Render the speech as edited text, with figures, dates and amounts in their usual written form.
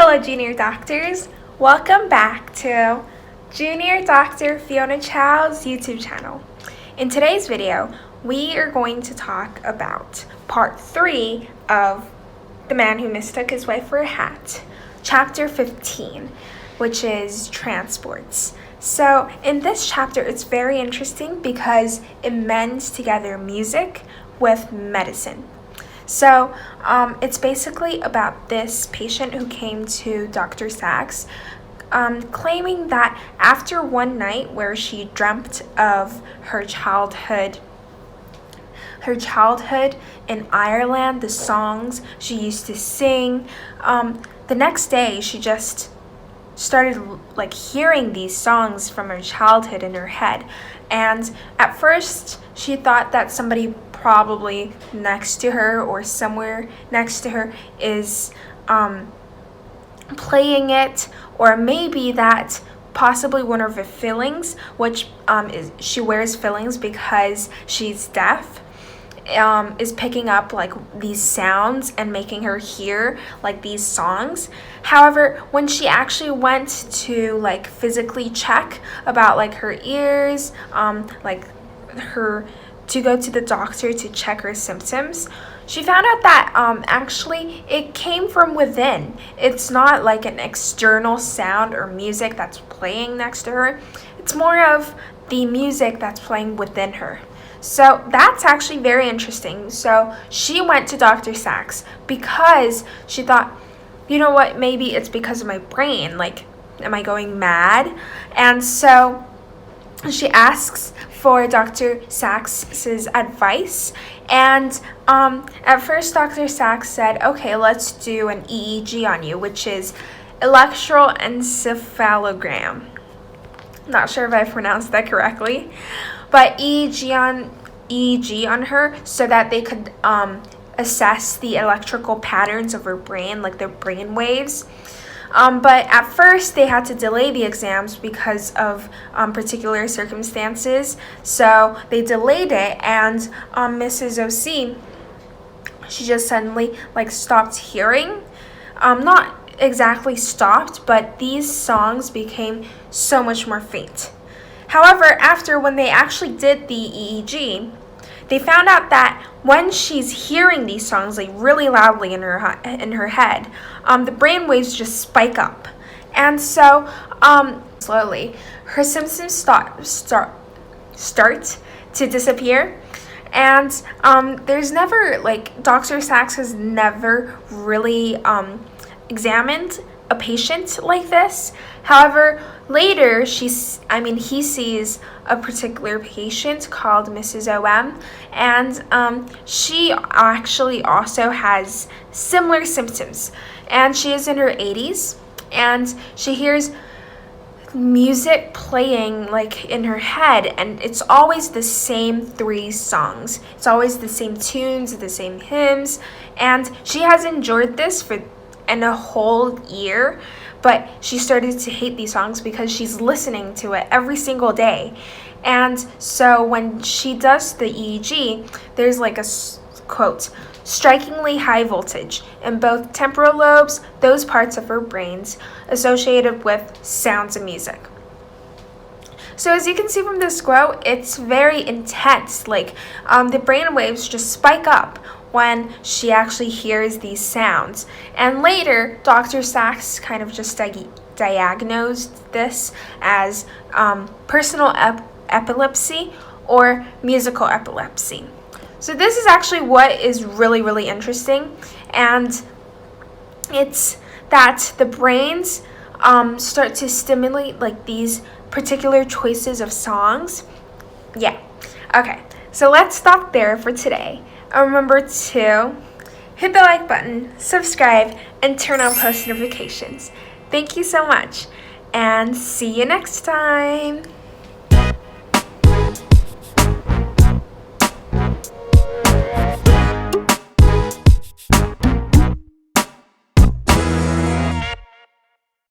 Hello, Junior Doctors. Welcome back to Junior Doctor Fiona Chow's YouTube channel. In today's video, we are going to talk about part 3 of The Man Who Mistook His Wife for a Hat, chapter 15, which is transports. So in this chapter, it's very interesting because it mends together music with medicine. So it's basically about this patient who came to Dr. Sachs claiming that after one night where she dreamt of her childhood in Ireland, the songs she used to sing, the next day she just started hearing these songs from her childhood in her head. And at first she thought that somebody probably next to her or somewhere next to her is playing it, or maybe that possibly one of her fillings, which she wears fillings because she's deaf, is picking up these sounds and making her hear these songs. However, when she actually went to physically check about her ears, to go to the doctor to check her symptoms, she found out that actually it came from within. It's not an external sound or music that's playing next to her. It's more of the music that's playing within her. So that's actually very interesting. So she went to Dr. Sachs because she thought, you know what, maybe it's because of my brain. Am I going mad? And so she asks for Dr. Sachs's advice. And at first Dr. Sachs said, okay, let's do an EEG on you, which is electroencephalogram. Not sure if I pronounced that correctly, but EEG on her so that they could assess the electrical patterns of her brain, the brain waves. But at first they had to delay the exams because of particular circumstances. So they delayed it, and Mrs. OC, she just suddenly stopped hearing. Not exactly stopped, but these songs became so much more faint. However, when they actually did the EEG, they found out that when she's hearing these songs really loudly in her head, the brain waves just spike up, and so slowly her symptoms start to disappear. And there's never Dr. Sachs has never really examined a patient like this. However, later he sees a particular patient called Mrs. OM, and she actually also has similar symptoms, and she is in her 80s, and she hears music playing in her head, and it's always the same 3 songs. It's always the same tunes, the same hymns, and she has enjoyed this in a whole year, but she started to hate these songs because she's listening to it every single day. And so when she does the EEG, there's a quote, strikingly high voltage in both temporal lobes, those parts of her brains associated with sounds and music. So as you can see from this quote, it's very intense. The brain waves just spike up when she actually hears these sounds. And later, Dr. Sachs kind of just diagnosed this as personal epilepsy or musical epilepsy. So this is actually what is really, really interesting, and it's that the brains start to stimulate these particular choices of songs. Yeah. Okay, so let's stop there for today. And remember to hit the like button, subscribe, and turn on post notifications. Thank you so much, and see you next time.